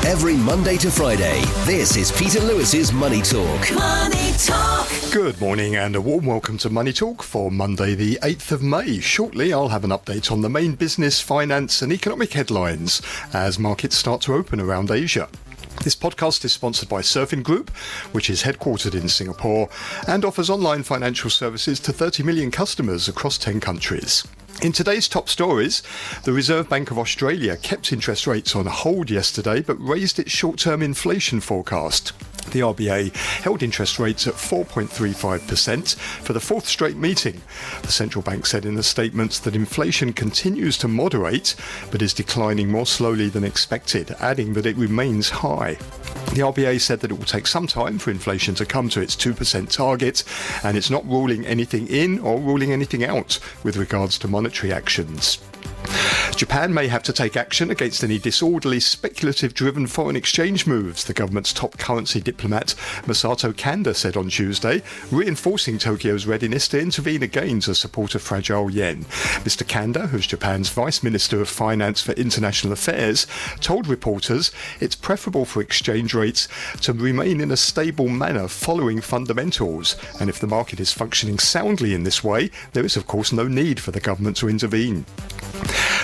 Every Monday to Friday, this is Peter Lewis's Money Talk. Money Talk. Good morning and a warm welcome to Money Talk for Monday the 8th of May. Shortly I'll have an update on the main business, finance and economic headlines as markets start to open around Asia. This podcast is sponsored by Surfing Group, which is headquartered in Singapore and offers online financial services to 30 million customers across 10 countries. In today's top stories, the Reserve Bank of Australia kept interest rates on hold yesterday but raised its short-term inflation forecast. The RBA held interest rates at 4.35% for the fourth straight meeting. The central bank said in a statement that inflation continues to moderate but is declining more slowly than expected, adding that it remains high. The RBA said that it will take some time for inflation to come to its 2% target, and it's not ruling anything in or ruling anything out with regards to monetary actions. Japan may have to take action against any disorderly, speculative-driven foreign exchange moves, the government's top currency diplomat Masato Kanda said on Tuesday, reinforcing Tokyo's readiness to intervene again to support a fragile yen. Mr. Kanda, who's Japan's Vice Minister of Finance for International Affairs, told reporters it's preferable for exchange rates to remain in a stable manner following fundamentals, and if the market is functioning soundly in this way, there is of course no need for the government to intervene.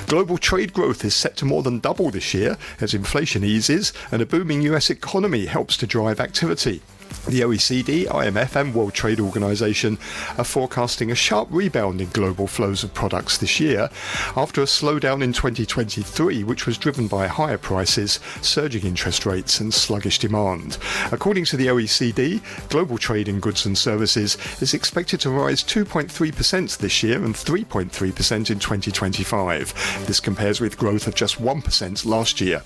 Global trade growth is set to more than double this year as inflation eases and a booming US economy helps to drive activity. The OECD, IMF and World Trade Organization are forecasting a sharp rebound in global flows of products this year after a slowdown in 2023 which was driven by higher prices, surging interest rates and sluggish demand. According to the OECD, global trade in goods and services is expected to rise 2.3% this year and 3.3% in 2025. This compares with growth of just 1% last year.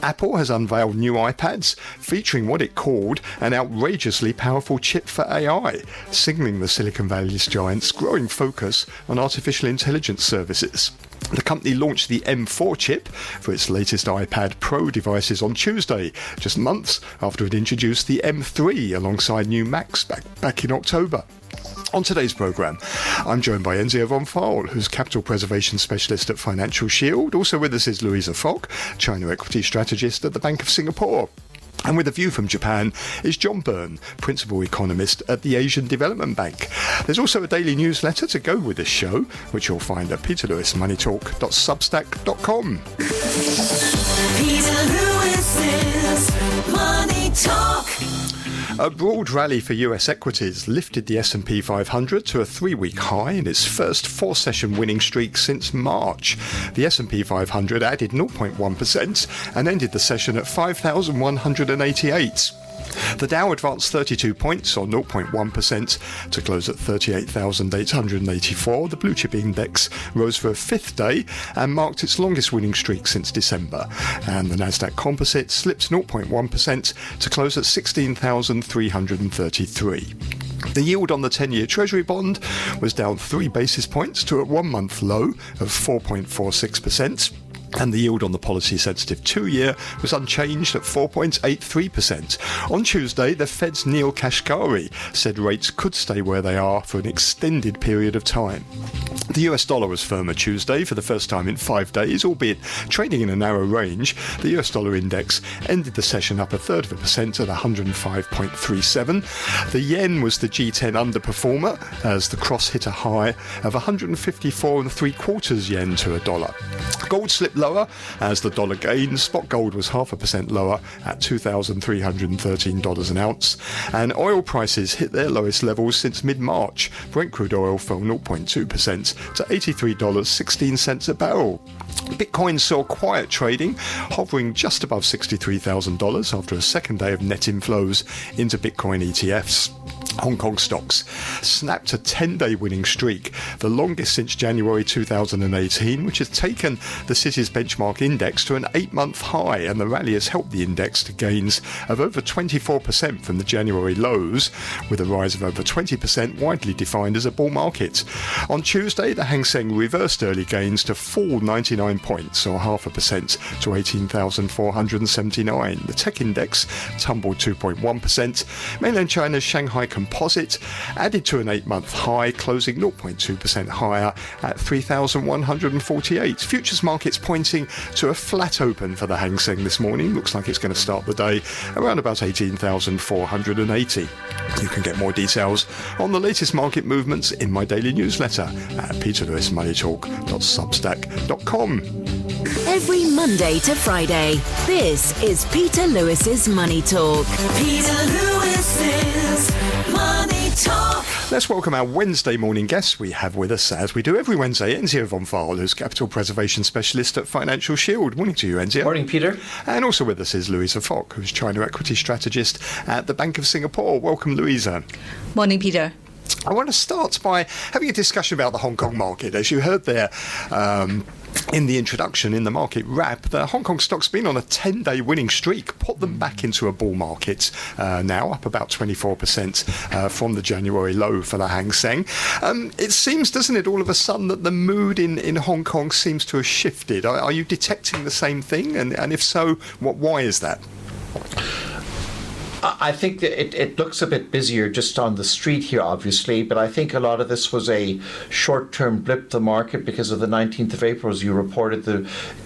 Apple has unveiled new iPads featuring what it called an outrageously powerful chip for AI, signalling the Silicon Valley's giant's growing focus on artificial intelligence services. The company launched the M4 chip for its latest iPad Pro devices on Tuesday, just months after it introduced the M3 alongside new Macs back in October. On today's programme, I'm joined by Enzio von Pfeil, who's Capital Preservation Specialist at Financial Shield. Also with us is Louisa Fok, China Equity Strategist at the Bank of Singapore. And with a view from Japan is John Beirne, Principal Economist at the Asian Development Bank. There's also a daily newsletter to go with this show, which you'll find at peterlewismoneytalk.substack.com. Peter Lewis's Money Talk. A broad rally for US equities lifted the S&P 500 to a 3-week high in its first 4-session winning streak since March. The S&P 500 added 0.1% and ended the session at 5,188. The Dow advanced 32 points, or 0.1%, to close at 38,884. The blue chip index rose for a 5th day and marked its longest winning streak since December. And the Nasdaq Composite slipped 0.1% to close at 16,333. The yield on the 10-year Treasury bond was down 3 basis points to a 1-month low of 4.46%. And the yield on the policy-sensitive 2-year was unchanged at 4.83%. On Tuesday, the Fed's Neil Kashkari said rates could stay where they are for an extended period of time. The US dollar was firmer Tuesday for the first time in 5 days, albeit trading in a narrow range. The US dollar index ended the session up 1/3% at 105.37. The yen was the G10 underperformer as the cross hit a high of 154.75 yen to a dollar. Gold slipped lower as the dollar gained. Spot gold was 0.5% lower at $2,313 an ounce, and oil prices hit their lowest levels since mid-March. Brent crude oil fell 0.2% to $83.16 a barrel. Bitcoin saw quiet trading, hovering just above $63,000 after a second day of net inflows into Bitcoin ETFs. Hong Kong stocks snapped a 10-day winning streak, the longest since January 2018, which has taken the city's benchmark index to an 8-month high, and the rally has helped the index to gains of over 24% from the January lows, with a rise of over 20% widely defined as a bull market. On Tuesday, the Hang Seng reversed early gains to fall 99 points, or 0.5%, to 18,479. The tech index tumbled 2.1%. Mainland China's Shanghai Composite Composite added to an 8-month high, closing 0.2% higher at 3,148. Futures markets pointing to a flat open for the Hang Seng this morning. Looks like it's going to start the day around about 18,480. You can get more details on the latest market movements in my daily newsletter at peterlewismoneytalk.substack.com. Every Monday to Friday, this is Peter Lewis's Money Talk. Peter Lewis's Money Talk. Let's welcome our Wednesday morning guest. We have with us, as we do every Wednesday, Enzio von Pfeil, who's Capital Preservation Specialist at Financial Shield. Morning to you, Enzio. Morning, Peter. And also with us is Louisa Fok, who's China Equity Strategist at the Bank of Singapore. Welcome, Louisa. Morning, Peter. I want to start by having a discussion about the Hong Kong market. As you heard there in the introduction, in the market wrap, the Hong Kong stock's been on a 10-day winning streak, put them back into a bull market now, up about 24% from the January low for the Hang Seng. It seems, doesn't it, all of a sudden that the mood in Hong Kong seems to have shifted. Are you detecting the same thing? And if so, why is that? I think that it looks a bit busier just on the street here, obviously, but I think a lot of this was a short-term blip to the market because of the 19th of April, as you reported, the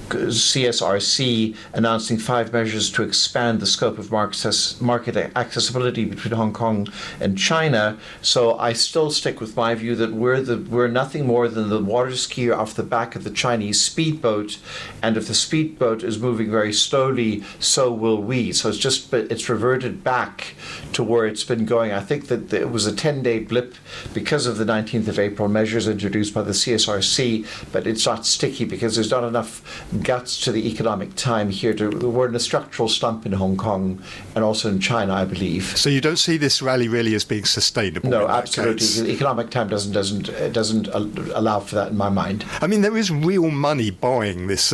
CSRC announcing 5 measures to expand the scope of market accessibility between Hong Kong and China. So I still stick with my view that we're nothing more than the water skier off the back of the Chinese speedboat, and if the speedboat is moving very slowly, so will we. So it's reverted back to where it's been going. I think that it was a 10-day blip because of the 19th of April measures introduced by the CSRC, but it's not sticky because there's not enough guts to the economic time here. We're in a structural slump in Hong Kong and also in China, I believe. So you don't see this rally really as being sustainable? No, absolutely. The economic time doesn't allow for that in my mind. I mean, there is real money buying this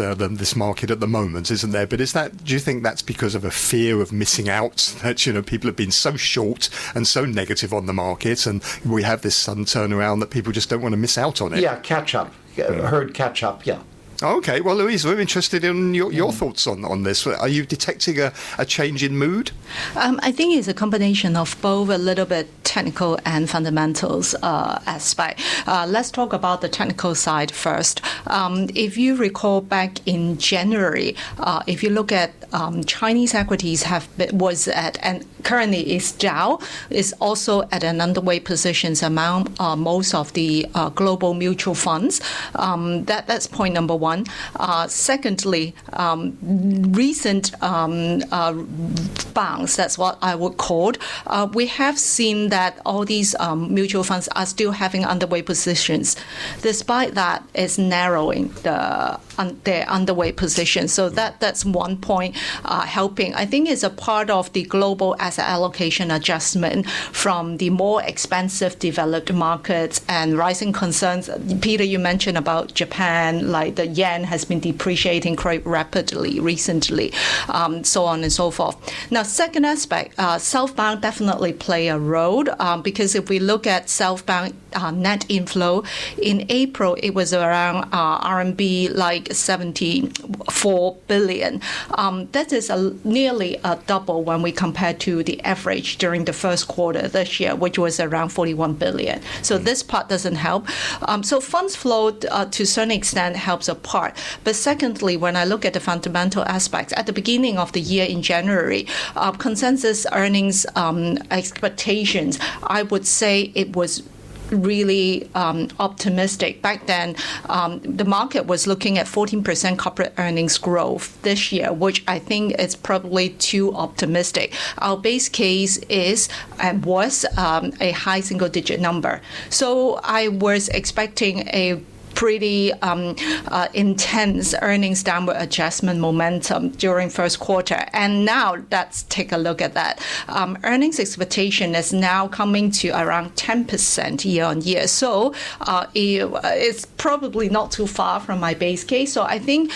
market at the moment, isn't there? But do you think that's because of a fear of missing out? That people have been so short and so negative on the market, and we have this sudden turnaround that people just don't want to miss out on it. Yeah, catch up. Herd catch up. Yeah. Okay, well, Louise, we're interested in your thoughts on this. Are you detecting a change in mood? I think it's a combination of both a little bit technical and fundamentals aspect. Let's talk about the technical side first. If you recall back in January, if you look at Chinese equities was at, and currently is Dow, is also at an underweight positions among most of the global mutual funds. That's point number one. Secondly, recent bounce, that's what I would call, we have seen that all these mutual funds are still having underweight positions. Despite that, it's narrowing their underweight position. So that's one point helping. I think it's a part of the global asset allocation adjustment from the more expensive developed markets and rising concerns. Peter, you mentioned about Japan, like the yen has been depreciating quite rapidly recently, so on and so forth. Now, second aspect, southbound definitely play a role because if we look at southbound net inflow, in April it was around RMB like 74 billion. That is nearly a double when we compare to the average during the first quarter this year, which was around 41 billion. So this part doesn't help. So funds flow to a certain extent helps a part. But secondly, when I look at the fundamental aspects, at the beginning of the year in January, consensus earnings expectations, I would say it was really optimistic. Back then, the market was looking at 14% corporate earnings growth this year, which I think is probably too optimistic. Our base case is and was a high single-digit number. So I was expecting a pretty intense earnings downward adjustment momentum during first quarter. And now let's take a look at that. Earnings expectation is now coming to around 10% year on year. So it's probably not too far from my base case. So I think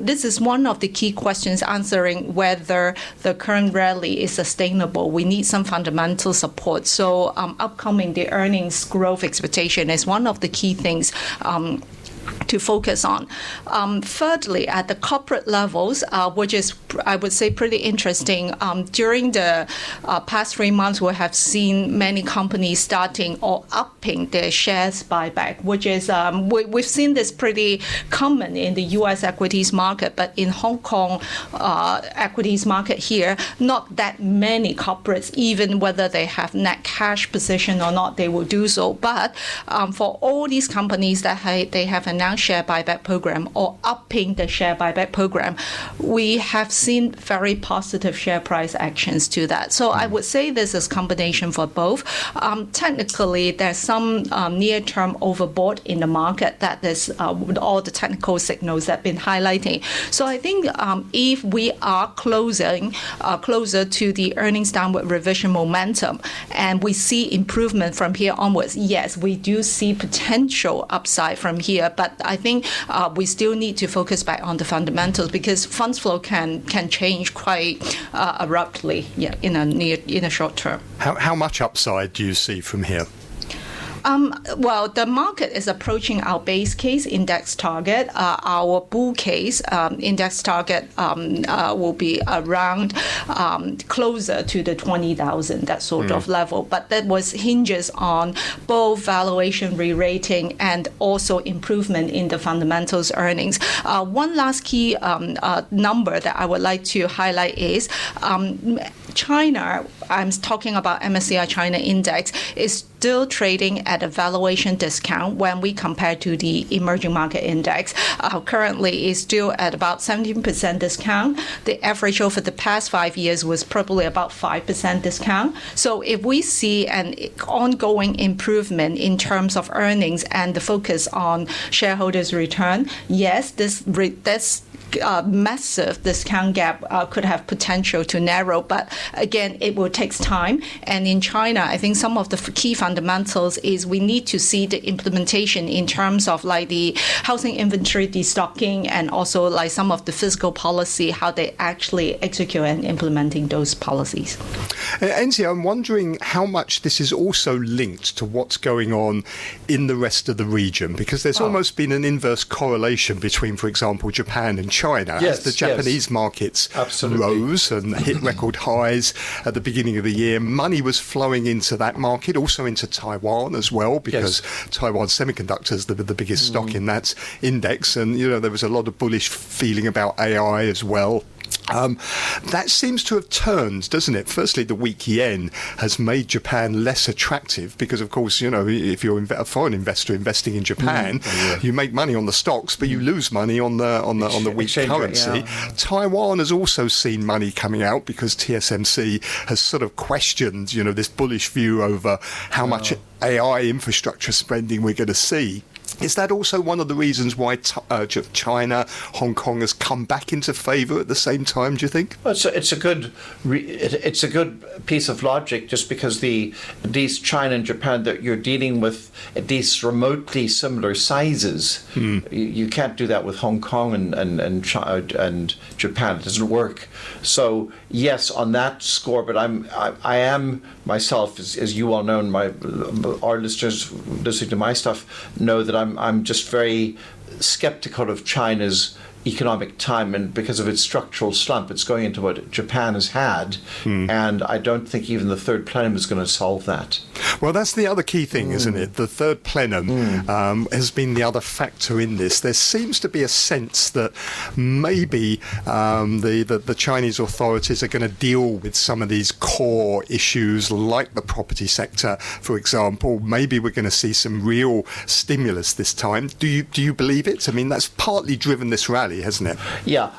this is one of the key questions answering whether the current rally is sustainable. We need some fundamental support. So upcoming, the earnings growth expectation is one of the key things to focus on. Thirdly, at the corporate levels, which is, I would say, pretty interesting, during the past 3 months, we have seen many companies starting or upping their shares buyback, which is, we've seen this pretty common in the U.S. equities market, but in Hong Kong equities market here, not that many corporates, even whether they have net cash position or not, they will do so. But for all these companies that they have announced share buyback program or upping the share buyback program, we have seen very positive share price actions to that. So I would say this is combination for both. Technically, there's some near-term overbought in the market that is with all the technical signals that have been highlighting. So I think if we are closer to the earnings downward revision momentum and we see improvement from here onwards, yes, we do see potential upside from here, but I think we still need to focus back on the fundamentals because funds flow can change quite abruptly in a short term. How much upside do you see from here? Well, the market is approaching our base case index target. Our bull case index target will be around closer to the 20,000, that sort of level. But that hinges on both valuation re-rating and also improvement in the fundamentals earnings. One last key number that I would like to highlight is China, I'm talking about MSCI China Index, is still trading at a valuation discount when we compare to the emerging market index. Currently, is still at about 17% discount. The average over the past 5 years was probably about 5% discount. So if we see an ongoing improvement in terms of earnings and the focus on shareholders' return, yes, this massive discount gap could have potential to narrow, but again, it will take time. And in China, I think some of the key fundamentals is we need to see the implementation in terms of like the housing inventory destocking and also like some of the fiscal policy, how they actually execute and implementing those policies. Enzio, I'm wondering how much this is also linked to what's going on in the rest of the region, because there's almost been an inverse correlation between, for example, Japan and China, as the Japanese markets rose and hit record highs at the beginning of the year. Money was flowing into that market, also into Taiwan as well, because Taiwan Semiconductors, the biggest stock in that index, and there was a lot of bullish feeling about AI as well. That seems to have turned, doesn't it? Firstly, the weak yen has made Japan less attractive because, of course, if you're a foreign investor investing in Japan, you make money on the stocks, but you lose money on the weak currency. Taiwan has also seen money coming out because TSMC has sort of questioned, this bullish view over how much AI infrastructure spending we're going to see. Is that also one of the reasons why China, Hong Kong has come back into favour at the same time, do you think? Well, it's a good piece of logic, just because these China and Japan that you're dealing with at least remotely similar sizes. You can't do that with Hong Kong and Japan. It doesn't work. So yes, on that score, but I am myself, as you all know, and our listeners listening to my stuff know that I'm just very skeptical of China's economic time, and because of its structural slump, it's going into what Japan has had, and I don't think even the third plenum is going to solve that. Well, that's the other key thing, isn't it? The third plenum has been the other factor in this. There seems to be a sense that maybe the Chinese authorities are going to deal with some of these core issues like the property sector, for example. Maybe we're going to see some real stimulus this time. Do you believe it? I mean, that's partly driven this rally, hasn't it? Yeah.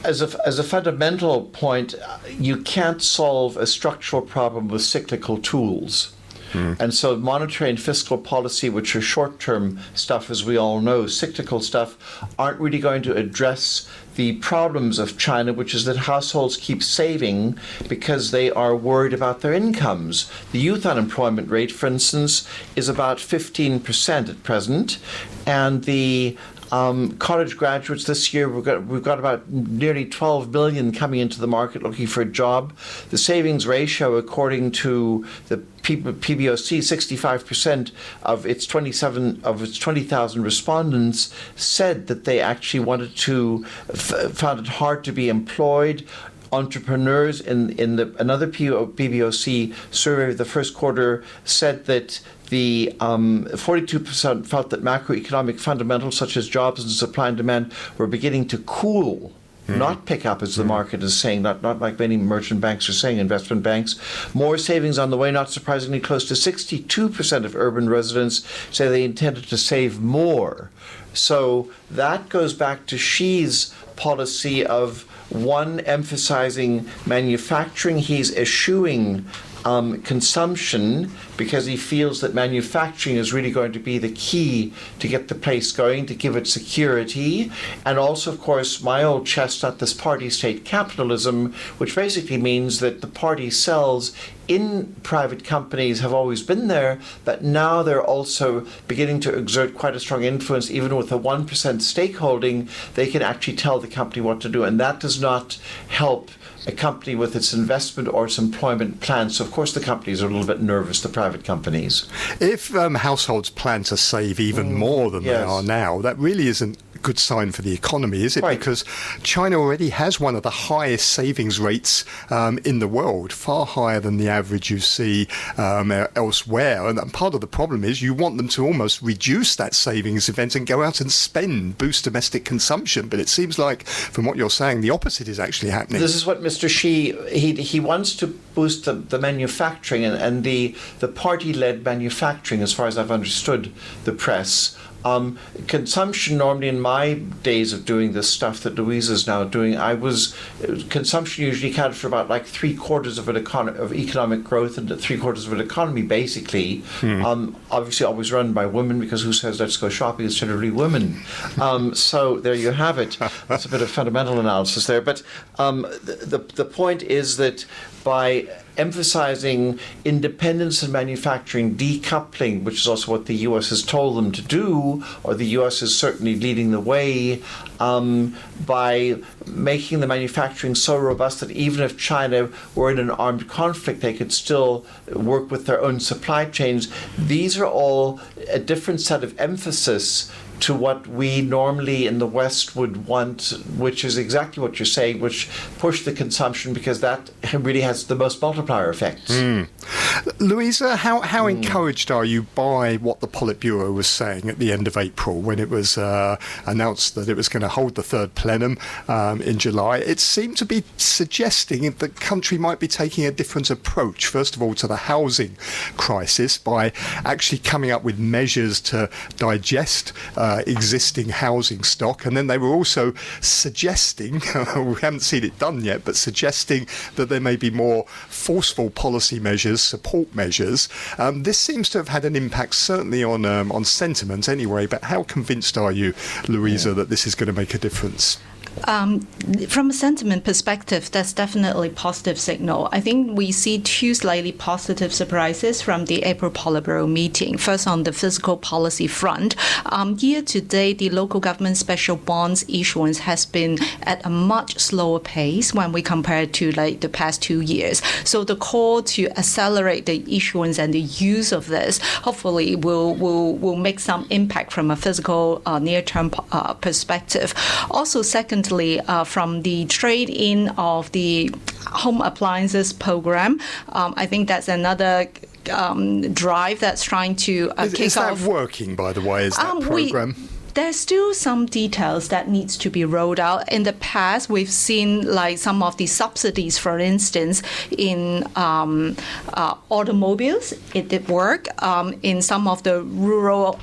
As a fundamental point, you can't solve a structural problem with cyclical tools. And so monetary and fiscal policy, which are short-term stuff, as we all know, cyclical stuff, aren't really going to address the problems of China, which is that households keep saving because they are worried about their incomes. The youth unemployment rate, for instance, is about 15% at present, and the college graduates this year, we've got about nearly 12 million coming into the market looking for a job. The savings ratio, according to the PBOC, 65% of its 20,000 respondents said that they actually wanted to found it hard to be employed. Entrepreneurs in another PBOC survey of the first quarter said that the 42% felt that macroeconomic fundamentals such as jobs and supply and demand were beginning to cool, not pick up as the market is saying, not like many merchant banks are saying, investment banks. More savings on the way, not surprisingly. Close to 62% of urban residents say they intended to save more. So that goes back to Xi's policy of, one, emphasizing manufacturing. He's eschewing consumption because he feels that manufacturing is really going to be the key to get the place going, to give it security. And also, of course, my old chestnut, this party state capitalism, which basically means that the party cells in private companies have always been there, but now they're also beginning to exert quite a strong influence. Even with a 1% stakeholding, they can actually tell the company what to do, and that does not help a company with its investment or its employment plans. So, of course, the companies are a little bit nervous, the private companies. If households plan to save even more than they are now, that really isn't a good sign for the economy, is it? Right. Because China already has one of the highest savings rates in the world, far higher than the average you see elsewhere. And part of the problem is you want them to almost reduce that savings event and go out and spend, boost domestic consumption. But it seems like, from what you're saying, the opposite is actually happening. This is what Mr. Xi, he wants to boost the manufacturing and the party-led manufacturing, as far as I've understood the press. Consumption, normally in my days of doing this stuff that Louisa's now doing, consumption usually accounted for about like 3/4 of economic growth and 3/4 of an economy, basically. Obviously always run by women, because who says let's go shopping? It's generally women. So there you have it. That's a bit of fundamental analysis there. But the point is that by emphasizing independence in manufacturing, decoupling, which is also what the U.S. has told them to do, or the U.S. is certainly leading the way, by making the manufacturing so robust that even if China were in an armed conflict, they could still work with their own supply chains. These are all a different set of emphasis to what we normally in the West would want, which is exactly what you're saying, which push the consumption, because that really has the most multiplier effects. Louisa, how encouraged are you by what the Politburo was saying at the end of April when it was announced that it was going to hold the third plenum in July? It seemed to be suggesting that the country might be taking a different approach, first of all, to the housing crisis by actually coming up with measures to digest existing housing stock. And then they were also suggesting, we haven't seen it done yet, but suggesting that there may be more forceful policy measures, support measures. This seems to have had an impact, certainly on sentiment anyway, but how convinced are you, Louisa, that this is going to make a difference? From a sentiment perspective, that's definitely a positive signal. I think we see two slightly positive surprises from the April Politburo meeting. First, on the fiscal policy front, year to date, the local government special bonds issuance has been at a much slower pace when we compare it to like the past 2 years. So the call to accelerate the issuance and the use of this hopefully will make some impact from a fiscal near-term perspective. Also, secondly, from the trade-in of the home appliances program, I think that's another drive that's trying to kick off. Is that working, by the way? Is that program? There's still some details that needs to be rolled out. In the past, we've seen like some of the subsidies, for instance, in automobiles, it did work. In some of the rural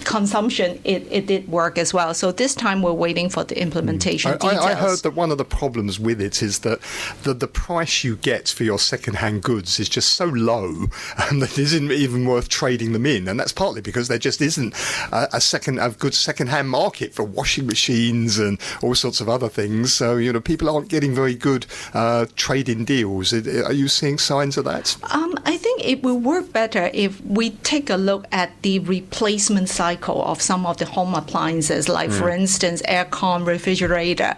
consumption, it did work as well. So this time we're waiting for the implementation details. I heard that one of the problems with it is that the price you get for your second-hand goods is just so low that it isn't even worth trading them in. And that's partly because there just isn't a good second-hand market for washing machines and all sorts of other things. So, people aren't getting very good trade-in deals. Are you seeing signs of that? I think it will work better if we take a look at the replacement cycle of some of the home appliances, like, for instance, aircon, refrigerator.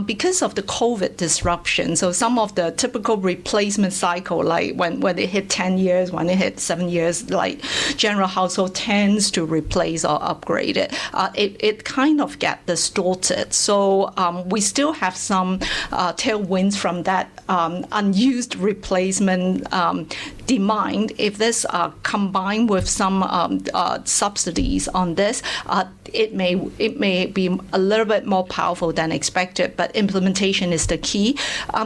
Because of the COVID disruption, so some of the typical replacement cycle, like when they hit 10 years, when they hit 7 years, like general household tends to replace or upgrade it. It kind of get distorted. So we still have some tailwinds from that unused replacement demand. If this combined with some subsidies on this, it may be a little bit more powerful than expected, but implementation is the key.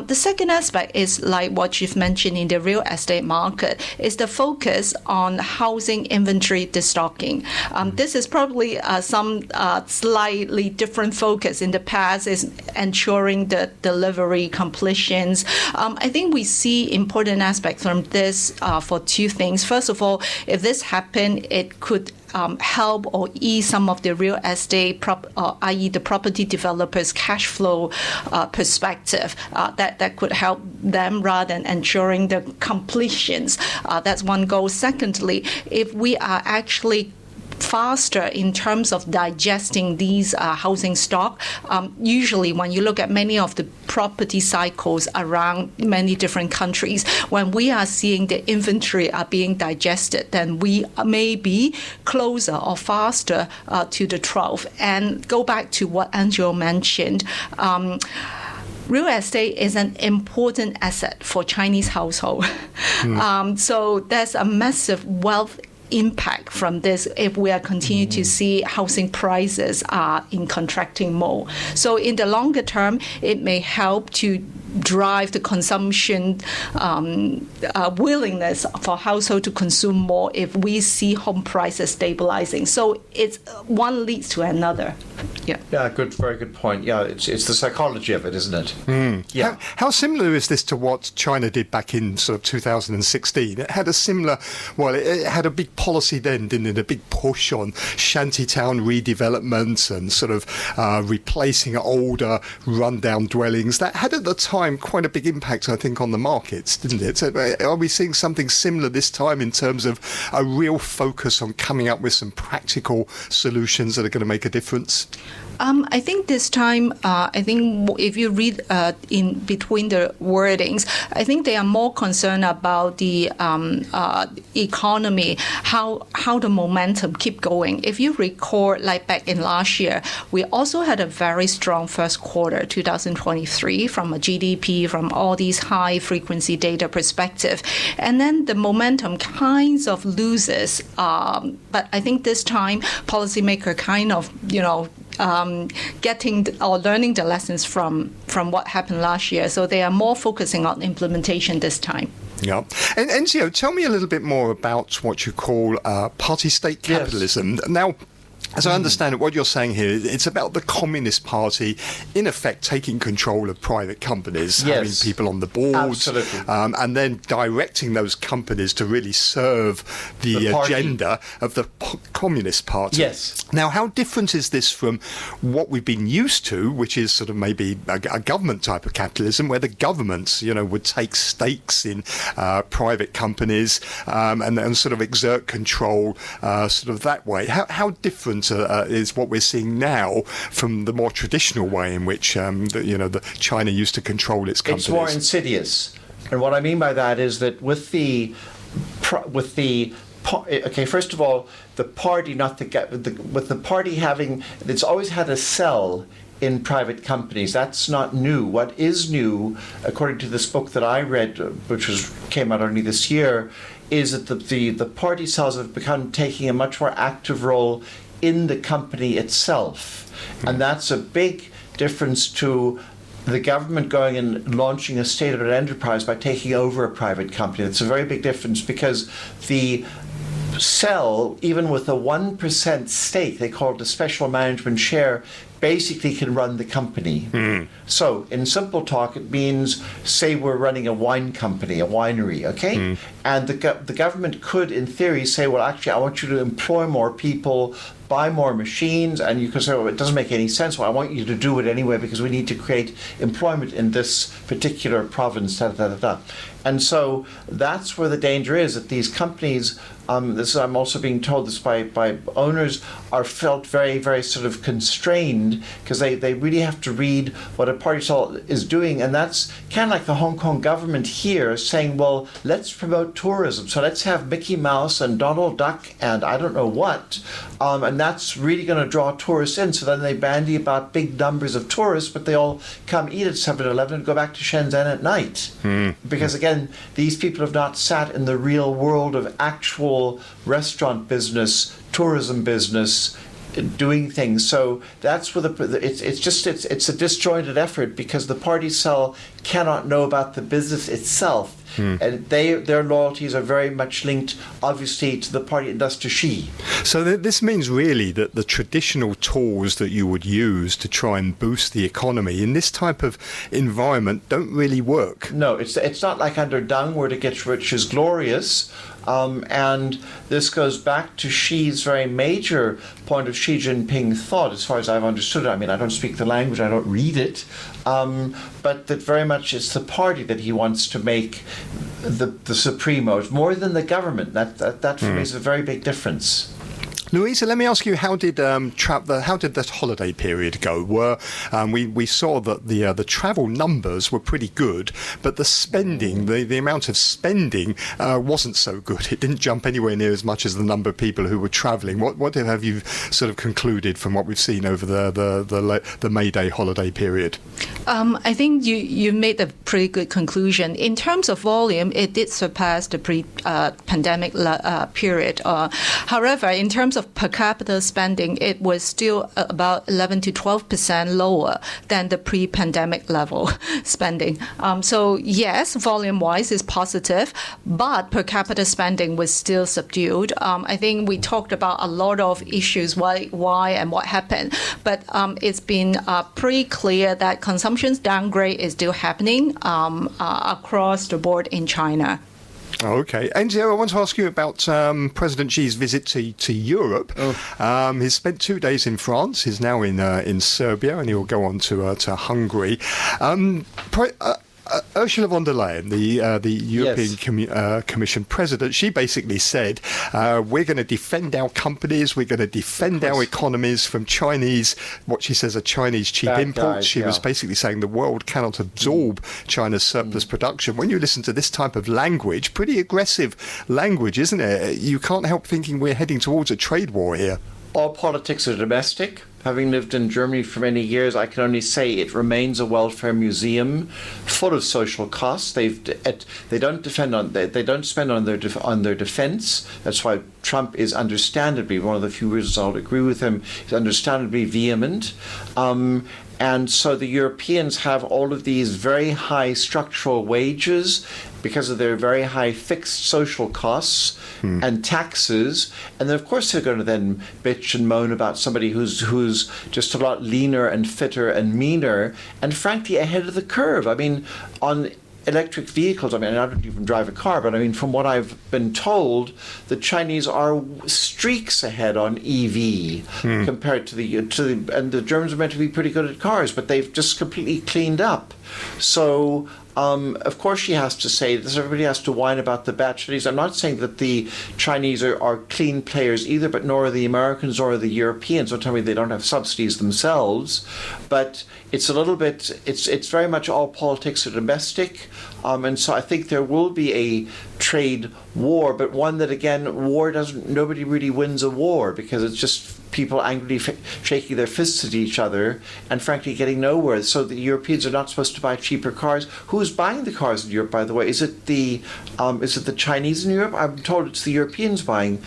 The second aspect is like what you've mentioned in the real estate market, is the focus on housing inventory destocking. This is probably some slightly different focus. In the past is ensuring the delivery completions. I think we see important aspects from this for two things. First of all, if this happened, it could help or ease some of the real estate, i.e. the property developers' cash flow perspective. That could help them rather than ensuring the completions. That's one goal. Secondly, if we are actually faster in terms of digesting these housing stock. Usually when you look at many of the property cycles around many different countries, when we are seeing the inventory are being digested, then we may be closer or faster to the trough. And go back to what Enzio mentioned, real estate is an important asset for Chinese household. So there's a massive wealth impact from this if we are continue to see housing prices are in contracting mode. So in the longer term, it may help to drive the consumption willingness for household to consume more if we see home prices stabilizing. So it's one leads to another. Yeah, very good point. Yeah, it's the psychology of it, isn't it? Yeah. How similar is this to what China did back in sort of 2016? It had a similar, it had a big policy then, didn't it? A big push on shantytown redevelopment and sort of replacing older rundown dwellings. That had at the time quite a big impact, I think, on the markets, didn't it? So are we seeing something similar this time in terms of a real focus on coming up with some practical solutions that are going to make a difference? I think this time, if you read in between the wordings, I think they are more concerned about the economy, how the momentum keep going. If you recall, like back in last year, we also had a very strong first quarter, 2023, from a GDP, from all these high frequency data perspective. And then the momentum kinds of loses. But I think this time, policymaker kind of, getting or learning the lessons from what happened last year. So they are more focusing on implementation this time. Yeah. And Enzio, tell me a little bit more about what you call party-state capitalism. Yes. Now, as I understand it, what you're saying here, it's about the Communist Party, in effect, taking control of private companies, having people on the boards, and then directing those companies to really serve the agenda of the Communist Party. Yes. Now, how different is this from what we've been used to, which is sort of maybe a government type of capitalism, where the governments, would take stakes in private companies and sort of exert control sort of that way? How different is what we're seeing now from the more traditional way in which the China used to control its companies? It's more insidious, and what I mean by that is that first of all, the party, with the party having, it's always had a cell in private companies. That's not new. What is new, according to this book that I read, which came out only this year, is that the party cells have begun taking a much more active role in the company itself. And that's a big difference to the government going and launching a state-owned enterprise by taking over a private company. It's a very big difference because the cell, even with a 1% stake, they call it a special management share, basically can run the company. So in simple talk, it means, say we're running a wine company, a winery, okay? And the government could, in theory, say, well, actually, I want you to employ more people, buy more machines, and you can say, well, it doesn't make any sense. Well, I want you to do it anyway because we need to create employment in this particular province, da da da da. And so that's where the danger is, that these companies, I'm also being told this by owners, are felt very, very sort of constrained because they really have to read what a party is doing. And that's kind of like the Hong Kong government here saying, well, let's promote tourism. So let's have Mickey Mouse and Donald Duck and I don't know what. And that's really going to draw tourists in. So then they bandy about big numbers of tourists, but they all come eat at 7-Eleven and go back to Shenzhen at night. Because again, these people have not sat in the real world of actual restaurant business, tourism business, doing things. So that's where it's a disjointed effort because the party cell cannot know about the business itself. And their loyalties are very much linked, obviously, to the party industrie. So this means really that the traditional tools that you would use to try and boost the economy in this type of environment don't really work. No, it's not like under Deng where to get rich is glorious. And this goes back to Xi's very major point of Xi Jinping thought, as far as I've understood it. I mean, I don't speak the language, I don't read it, but that very much it's the party that he wants to make the supremo, more than the government. That for me is a very big difference. Louisa, let me ask you, how did that holiday period go? We saw that the travel numbers were pretty good, but the spending, the amount of spending wasn't so good. It didn't jump anywhere near as much as the number of people who were travelling. What have you sort of concluded from what we've seen over the May Day holiday period? I think you made a pretty good conclusion. In terms of volume, it did surpass the pre-pandemic period. However, in terms of per capita spending, it was still about 11 to 12% lower than the pre-pandemic level spending. So yes, volume-wise is positive, but per capita spending was still subdued. I think we talked about a lot of issues, why and what happened, but it's been pretty clear that consumption downgrade is still happening across the board in China. Okay. Enzio, I want to ask you about President Xi's visit to Europe. He's spent 2 days in France. He's now in Serbia, and he'll go on to Hungary. Ursula von der Leyen, the European Commission president, she basically said, we're going to defend our companies, we're going to defend our economies from Chinese, what she says are Chinese cheap imports. She was basically saying the world cannot absorb China's surplus production. When you listen to this type of language, pretty aggressive language, isn't it? You can't help thinking we're heading towards a trade war here. All politics are domestic. Having lived in Germany for many years, I can only say it remains a welfare museum full of social costs. They don't spend on their defense. That's why Trump is understandably, one of the few reasons I'll agree with him, is understandably vehement. And so the Europeans have all of these very high structural wages because of their very high fixed social costs and taxes. And then, of course, they're going to then bitch and moan about somebody who's just a lot leaner and fitter and meaner and, frankly, ahead of the curve. I mean, on electric vehicles, I mean, I don't even drive a car, but I mean, from what I've been told, the Chinese are streaks ahead on EV compared to and the Germans are meant to be pretty good at cars, but they've just completely cleaned up. So, of course, she has to say this. Everybody has to whine about the bad Chinese. I'm not saying that the Chinese are clean players either, but nor are the Americans or the Europeans. Don't tell me they don't have subsidies themselves. But it's a little bit. It's very much all politics are domestic, and so I think there will be a trade war, but one that again, nobody really wins a war because it's just people angrily shaking their fists at each other and frankly getting nowhere. So the Europeans are not supposed to buy cheaper cars. Who's buying the cars in Europe, by the way? Is it the Chinese in Europe? I'm told it's the Europeans buying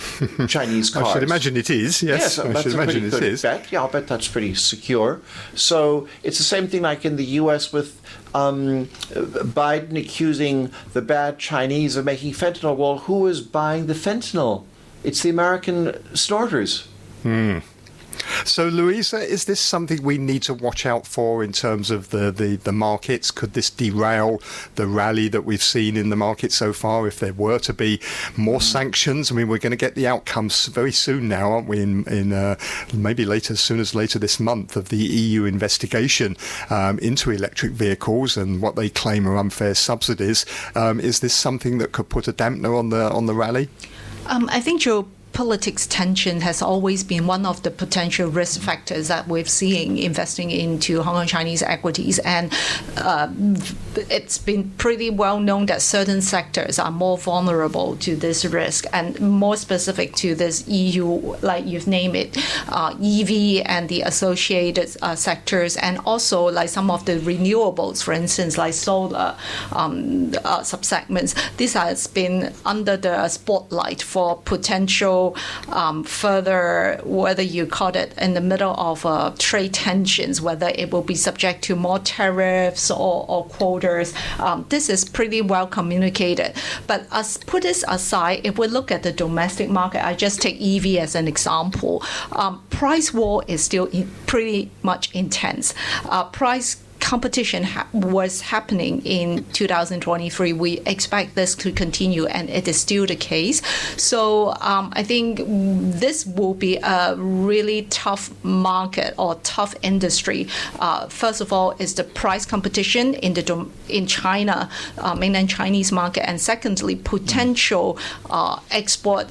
Chinese cars. I should imagine it is, yes. I should imagine it is. Bet. Yeah, I'll bet that's pretty secure. So it's the same thing like in the US with Biden accusing the bad Chinese of making fentanyl. Well, who is buying the fentanyl? It's the American snorters. So, Louisa, is this something we need to watch out for in terms of the markets? Could this derail the rally that we've seen in the market so far if there were to be more sanctions? I mean, we're going to get the outcomes very soon now, aren't we, in maybe later, as soon as later this month, of the EU investigation into electric vehicles and what they claim are unfair subsidies. Is this something that could put a dampener on the rally? I think geopolitics tension has always been one of the potential risk factors that we've seen investing into Hong Kong Chinese equities, and it's been pretty well known that certain sectors are more vulnerable to this risk, and more specific to this EU, like you've named it, EV and the associated sectors, and also like some of the renewables, for instance, like solar subsegments. This has been under the spotlight for potential further, whether you call it in the middle of trade tensions, whether it will be subject to more tariffs or quotas. This is pretty well communicated. But put this aside, if we look at the domestic market, I just take EV as an example. Price war is still pretty much intense. Price competition was happening in 2023. We expect this to continue, and it is still the case. So I think this will be a really tough market or tough industry. First of all, is the price competition in China, mainland Chinese market, and secondly, potential export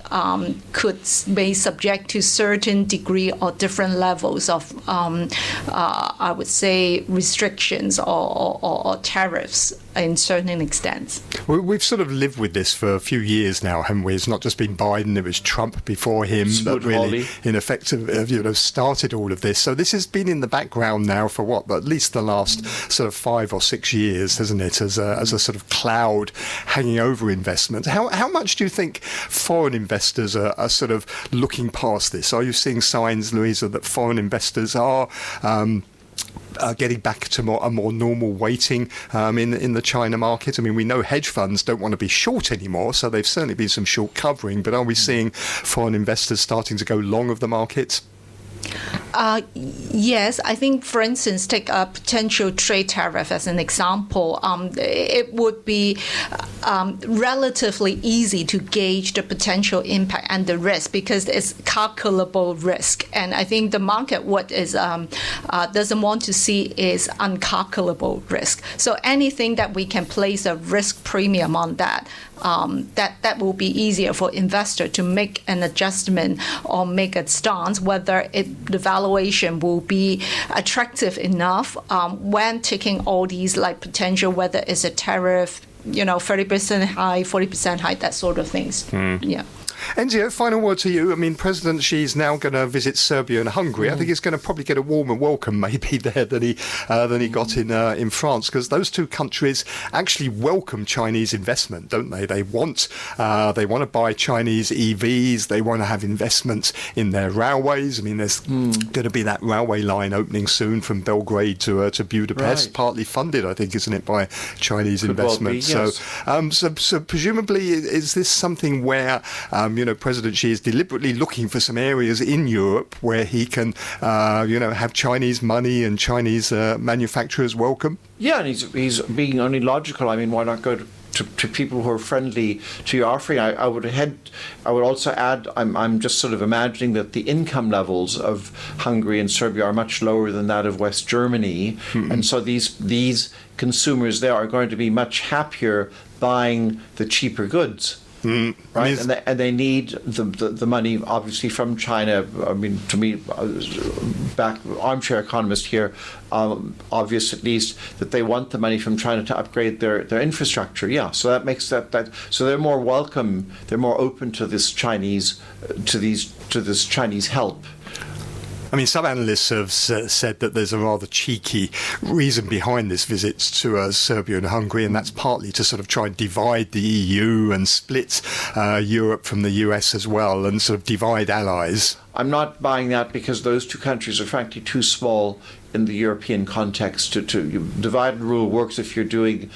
may subject to certain degree or different levels of, I would say, restrictions or tariffs in certain extents. We've sort of lived with this for a few years now, haven't we? It's not just been Biden, it was Trump before him that really, in effect, started all of this. So this has been in the background now for at least the last sort of 5 or 6 years, hasn't it, as a sort of cloud hanging over investment. How much do you think foreign investors are sort of looking past this? Are you seeing signs, Louisa, that foreign investors are getting back to a more normal weighting in the China market? I mean, we know hedge funds don't want to be short anymore, so they've certainly been some short covering, but are we seeing foreign investors starting to go long of the markets? Yes, I think, for instance, take a potential trade tariff as an example. It would be relatively easy to gauge the potential impact and the risk because it's calculable risk. And I think the market doesn't want to see is uncalculable risk. So anything that we can place a risk premium on that will be easier for investor to make an adjustment or make a stance whether the valuation will be attractive enough when taking all these like potential, whether it's a tariff, 30% high, 40% high, that sort of things. Yeah. Enzio, final word to you. I mean, President Xi's now going to visit Serbia and Hungary. I think he's going to probably get a warmer welcome maybe there than he got in France, because those two countries actually welcome Chinese investment, don't they? They want to buy Chinese EVs. They want to have investments in their railways. I mean, there's going to be that railway line opening soon from Belgrade to Budapest, partly funded, I think, isn't it, by Chinese investment? Well be, yes. So presumably, is this something where President Xi is deliberately looking for some areas in Europe where he can, have Chinese money and Chinese manufacturers welcome? Yeah, and he's being only logical. I mean, why not go to people who are friendly to your offering? I would also add, I'm just sort of imagining that the income levels of Hungary and Serbia are much lower than that of West Germany, and so these consumers there are going to be much happier buying the cheaper goods. Right, and they need the money obviously from China. I mean, to me, back armchair economist here, obvious at least that they want the money from China to upgrade their infrastructure. Yeah, so that makes that so they're more welcome, they're more open to this Chinese help. I mean, some analysts have said that there's a rather cheeky reason behind this visit to Serbia and Hungary, and that's partly to sort of try and divide the EU and split Europe from the US as well, and sort of divide allies. I'm not buying that because those two countries are frankly too small in the European context. To divide and rule works if you're doing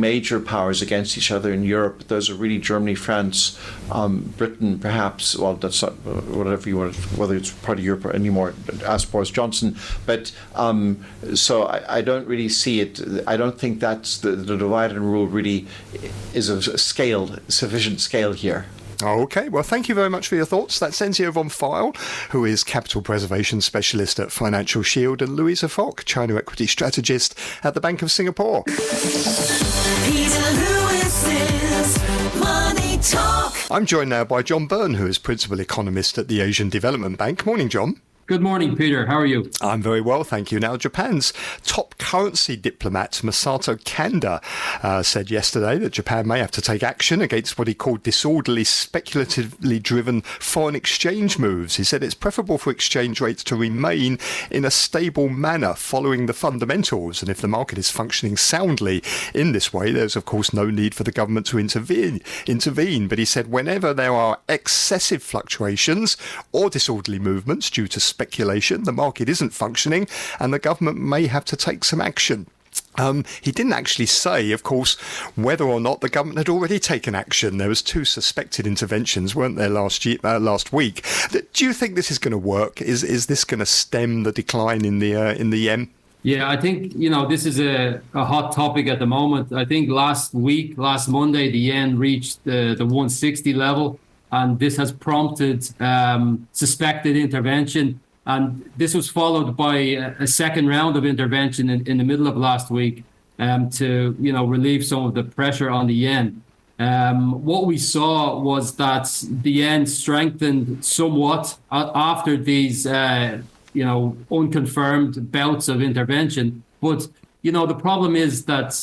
major powers against each other in Europe. Those are really Germany, France, Britain, perhaps. Well, that's not whatever you want, whether it's part of Europe anymore. Ask Boris Johnson. But so I don't really see it. I don't think that's the divide and rule really is a sufficient scale here. Okay, well, thank you very much for your thoughts. That's Enzio von Pfeil, who is Capital Preservation Specialist at Financial Shield, and Louisa Fok, China Equity Strategist at the Bank of Singapore. Peter Lewis's Money Talk. I'm joined now by John Beirne, who is Principal Economist at the Asian Development Bank. Morning, John. Good morning, Peter. How are you? I'm very well, thank you. Now, Japan's top currency diplomat, Masato Kanda, said yesterday that Japan may have to take action against what he called disorderly, speculatively driven foreign exchange moves. He said it's preferable for exchange rates to remain in a stable manner following the fundamentals. And if the market is functioning soundly in this way, there's, of course, no need for the government to intervene. But he said whenever there are excessive fluctuations or disorderly movements due to speculation, the market isn't functioning and the government may have to take some action. He didn't actually say, of course, whether or not the government had already taken action. There was 2 suspected interventions, weren't there, last week? Do you think this is going to work? Is this going to stem the decline in the yen? Yeah, I think, this is a hot topic at the moment. I think last Monday, the yen reached the 160 level, and this has prompted suspected intervention. And this was followed by a second round of intervention in the middle of last week to, relieve some of the pressure on the yen. What we saw was that the yen strengthened somewhat after these, unconfirmed bouts of intervention. But, the problem is that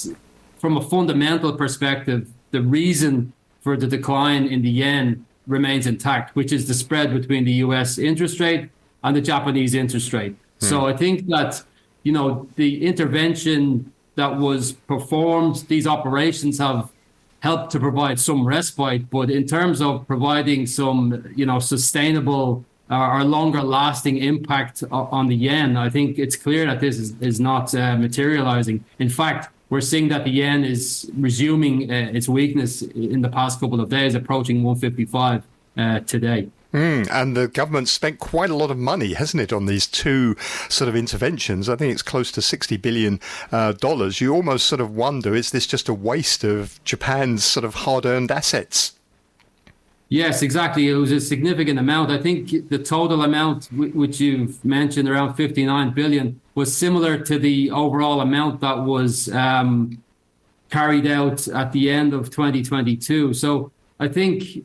from a fundamental perspective, the reason for the decline in the yen remains intact, which is the spread between the US interest rate and the Japanese interest rate. So I think that, the intervention that was performed, these operations have helped to provide some respite. But in terms of providing some, sustainable or longer lasting impact on the yen, I think it's clear that this is not materializing. In fact, we're seeing that the yen is resuming its weakness in the past couple of days, approaching 155 today. And the government spent quite a lot of money, hasn't it, on these 2 sort of interventions? I think it's close to $60 billion. You almost sort of wonder, is this just a waste of Japan's sort of hard-earned assets? Yes, exactly. It was a significant amount. I think the total amount, which you've mentioned, around 59 billion, was similar to the overall amount that was carried out at the end of 2022. So I think,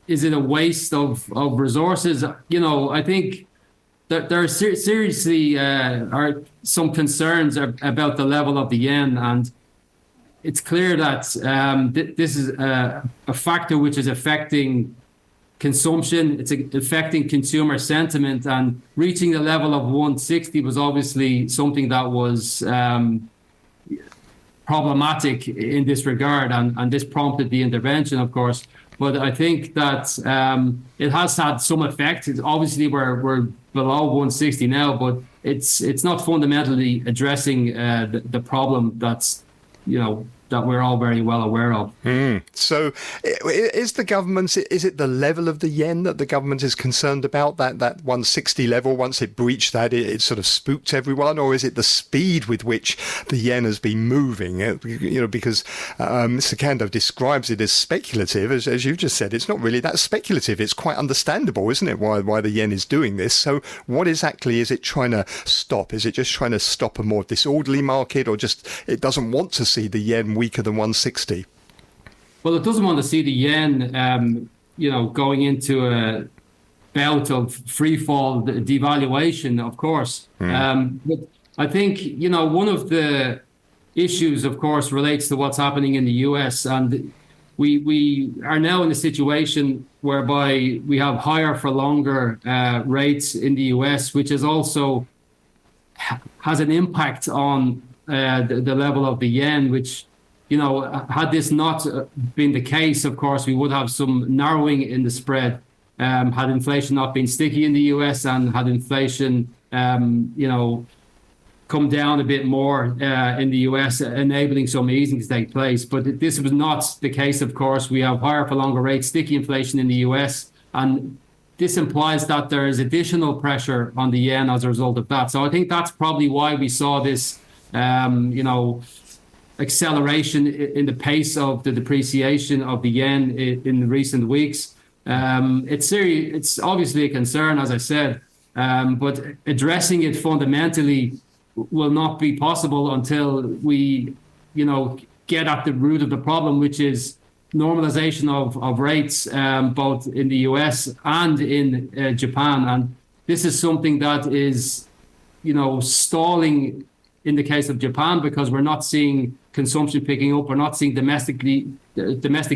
is it a waste of resources? I think that there are seriously are some concerns about the level of the yen, and it's clear that this is a factor which is affecting consumption. It's affecting consumer sentiment, and reaching the level of 160 was obviously something that was problematic in this regard, and this prompted the intervention, of course. But I think that it has had some effect. Obviously, we're below 160 now, but it's not fundamentally addressing the problem that's, that we're all very well aware of. So is the government, is it the level of the yen that the government is concerned about, that 160 level? Once it breached that, it sort of spooked everyone? Or is it the speed with which the yen has been moving? Because Mr. Kando describes it as speculative. As you just said, it's not really that speculative. It's quite understandable, isn't it, why the yen is doing this? So what exactly is it trying to stop? Is it just trying to stop a more disorderly market, or just it doesn't want to see the yen weaker than 160? Well, it doesn't want to see the yen, going into a bout of free fall devaluation, of course. But I think, one of the issues, of course, relates to what's happening in the US. And we are now in a situation whereby we have higher for longer rates in the US, which is also has an impact on the level of the yen, which, had this not been the case, of course, we would have some narrowing in the spread. Had inflation not been sticky in the US, and had inflation come down a bit more in the US, enabling some easing to take place. But this was not the case, of course. We have higher for longer rates, sticky inflation in the US, and this implies that there is additional pressure on the yen as a result of that. So I think that's probably why we saw this, acceleration in the pace of the depreciation of the yen in the recent weeks. It's obviously a concern, as I said, but addressing it fundamentally will not be possible until we, get at the root of the problem, which is normalization of rates, both in the US and in Japan. And this is something that is, stalling in the case of Japan, because we're not seeing consumption picking up. We're not seeing domestic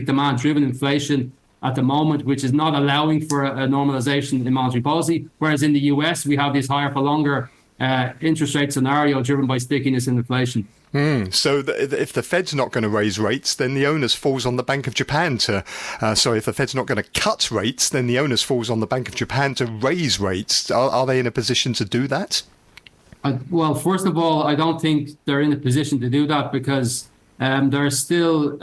demand driven inflation at the moment, which is not allowing for a normalization in monetary policy. Whereas in the US, we have this higher for longer interest rate scenario driven by stickiness in inflation. So if the Fed's not going to raise rates, then the onus falls on the Bank of Japan if the Fed's not going to cut rates, then the onus falls on the Bank of Japan to raise rates. Are they in a position to do that? Well, first of all, I don't think they're in a position to do that, because there's still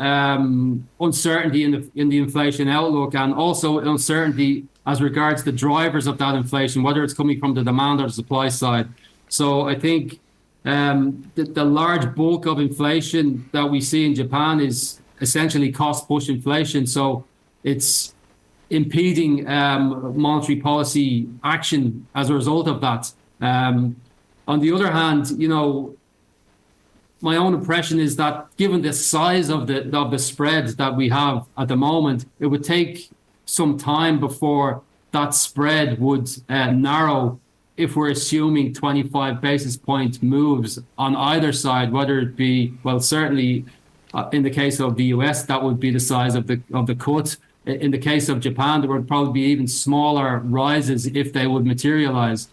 uncertainty in the inflation outlook, and also uncertainty as regards the drivers of that inflation, whether it's coming from the demand or the supply side. So I think the large bulk of inflation that we see in Japan is essentially cost-push inflation. So it's impeding monetary policy action as a result of that. On the other hand, my own impression is that given the size of the spread that we have at the moment, it would take some time before that spread would narrow, if we're assuming 25 basis point moves on either side, whether it be, well, certainly in the case of the US, that would be the size of the cut. In the case of Japan, there would probably be even smaller rises if they would materialize.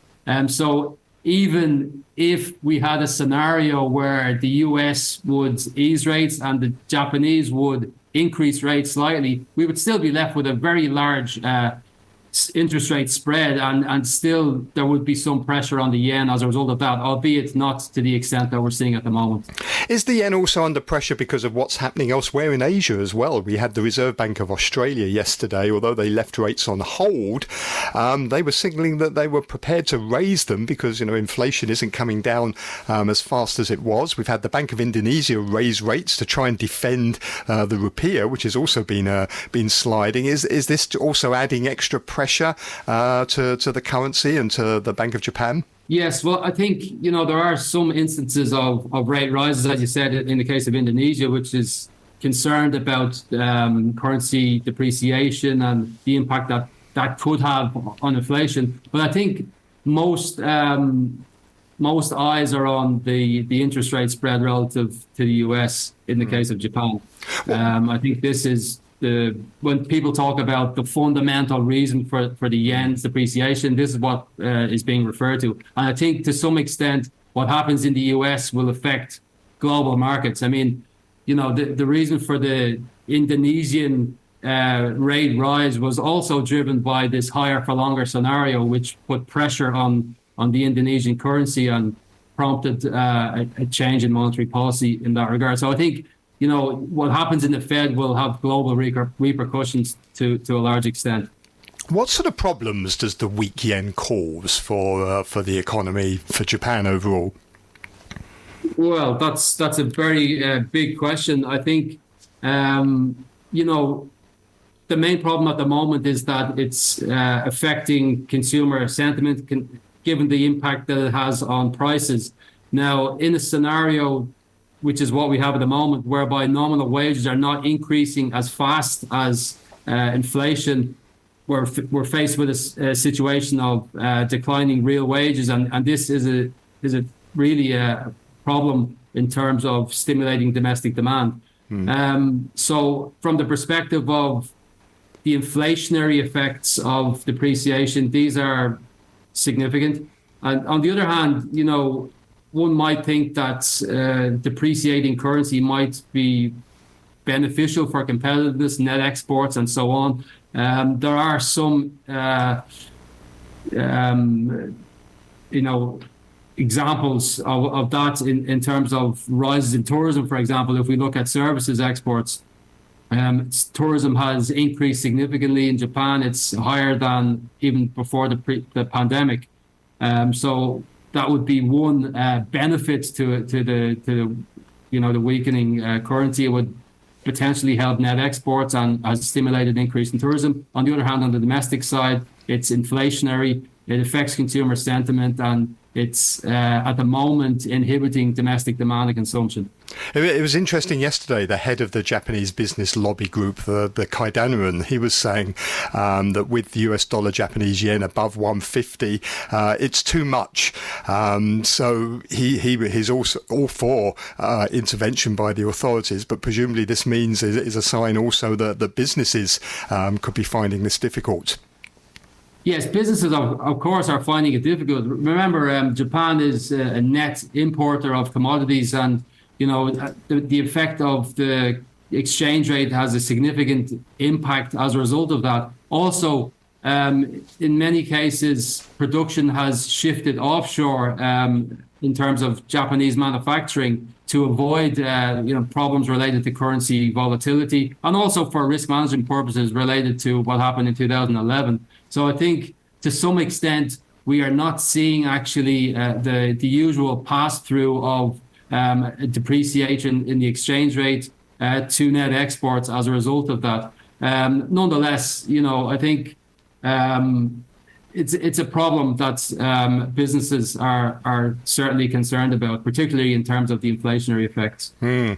So even if we had a scenario where the US would ease rates and the Japanese would increase rates slightly, we would still be left with a very large interest rate spread, and still there would be some pressure on the yen as a result of that, albeit not to the extent that we're seeing at the moment. Is the yen also under pressure because of what's happening elsewhere in Asia as well? We had the Reserve Bank of Australia yesterday. Although they left rates on hold, they were signalling that they were prepared to raise them because inflation isn't coming down as fast as it was. We've had the Bank of Indonesia raise rates to try and defend the rupiah, which has also been sliding. Is this also adding extra pressure to the currency and to the Bank of Japan? Yes, well, I think, there are some instances of rate rises, as you said, in the case of Indonesia, which is concerned about currency depreciation and the impact that could have on inflation. But I think most eyes are on the interest rate spread relative to the US in the case of Japan. I think this is when people talk about the fundamental reason for the yen's depreciation, this is what is being referred to. And I think to some extent, what happens in the US will affect global markets. I mean, the reason for the Indonesian rate rise was also driven by this higher for longer scenario, which put pressure on the Indonesian currency and prompted a change in monetary policy in that regard. So I think what happens in the Fed will have global repercussions to a large extent. What sort of problems does the weak yen cause for the economy, for Japan overall? Well, that's a very big question. I think, the main problem at the moment is that it's affecting consumer sentiment, given the impact that it has on prices. Now, in a scenario which is what we have at the moment, whereby nominal wages are not increasing as fast as inflation, we're faced with a situation of declining real wages, and this is really a problem in terms of stimulating domestic demand. So from the perspective of the inflationary effects of depreciation, these are significant. And on the other hand, one might think that depreciating currency might be beneficial for competitiveness, net exports, and so on. There are some examples of that in terms of rises in tourism, for example. If we look at services exports, tourism has increased significantly in Japan. It's higher than even before the pandemic. So that would be one benefit to the weakening currency. It would potentially help net exports and has stimulated an increase in tourism. On the other hand, on the domestic side, it's inflationary. It affects consumer sentiment, and it's at the moment inhibiting domestic demand and consumption. It was interesting yesterday, the head of the Japanese business lobby group, the Kaidanuan, he was saying that with the US dollar, Japanese yen above 150, it's too much. So he's also all for intervention by the authorities, but presumably this means is a sign also that the businesses could be finding this difficult. Yes, businesses, of course, are finding it difficult. Remember, Japan is a net importer of commodities, and the effect of the exchange rate has a significant impact as a result of that. Also, in many cases, production has shifted offshore in terms of Japanese manufacturing to avoid problems related to currency volatility, and also for risk management purposes related to what happened in 2011. So I think to some extent we are not seeing actually the usual pass-through of depreciation in the exchange rate to net exports as a result of that. Nonetheless, I think it's a problem that businesses are certainly concerned about, particularly in terms of the inflationary effects. And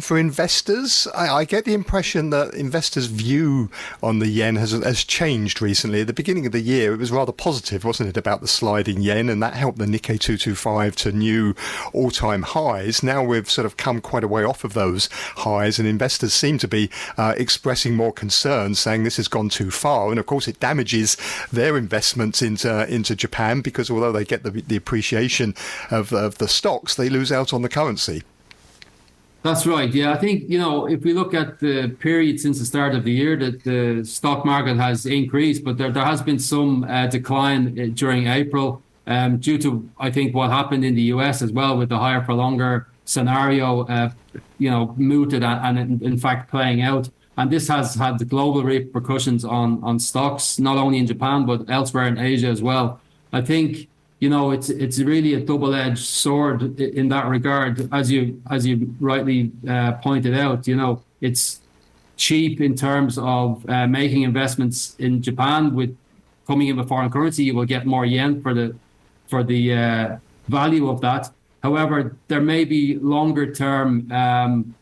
for investors, I get the impression that investors' view on the yen has changed recently. At the beginning of the year, it was rather positive, wasn't it, about the sliding yen, and that helped the Nikkei 225 to new all-time highs. Now we've sort of come quite a way off of those highs, and investors seem to be expressing more concern, saying this has gone too far. And of course, it damages their investments into Japan, because although they get the appreciation of the stocks, they lose out on the currency. That's right. Yeah, I think, if we look at the period since the start of the year, that the stock market has increased, but there has been some decline during April due to, I think, what happened in the US as well with the higher for longer scenario, mooted and in fact playing out. And this has had the global repercussions on stocks, not only in Japan, but elsewhere in Asia as well. I think, it's really a double-edged sword in that regard. As you rightly pointed out, it's cheap in terms of making investments in Japan. With coming in with foreign currency, you will get more yen for the value of that. However, there may be longer-term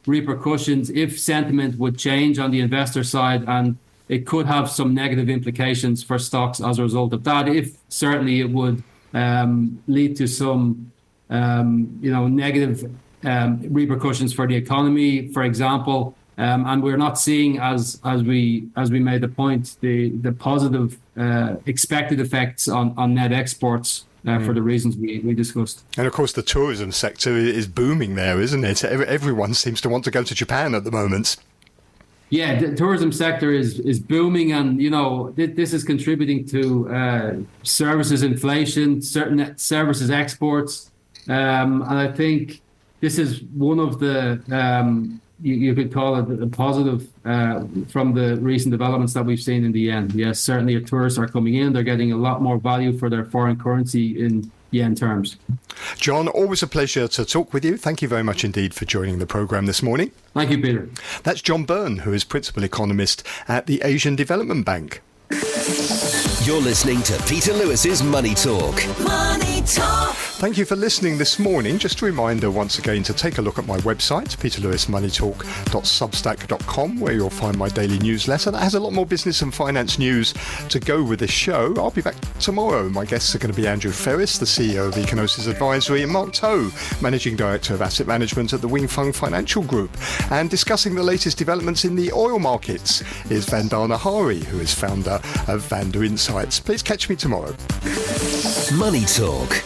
repercussions if sentiment would change on the investor side, and it could have some negative implications for stocks as a result of that. If certainly it would lead to some, negative repercussions for the economy, for example. And we're not seeing, as we made the point, the positive expected effects on net exports. For the reasons we discussed. And of course, the tourism sector is booming there, isn't it? Everyone seems to want to go to Japan at the moment. Yeah, the tourism sector is booming, and this is contributing to services inflation, certain services exports, and I think this is one of the you could call it a positive from the recent developments that we've seen in the yen. Yes, certainly tourists are coming in. They're getting a lot more value for their foreign currency in yen terms. John, always a pleasure to talk with you. Thank you very much indeed for joining the programme this morning. Thank you, Peter. That's John Beirne, who is Principal Economist at the Asian Development Bank. You're listening to Peter Lewis's Money Talk. Money Talk. Thank you for listening this morning. Just a reminder once again to take a look at my website, peterlewismoneytalk.substack.com, where you'll find my daily newsletter that has a lot more business and finance news to go with this show. I'll be back tomorrow. My guests are going to be Andrew Ferris, the CEO of Economist Advisory, and Mark Toe, Managing Director of Asset Management at the Wing Fung Financial Group. And discussing the latest developments in the oil markets is Vandana Hari, who is founder of Vanda Insights. Please catch me tomorrow. Money Talk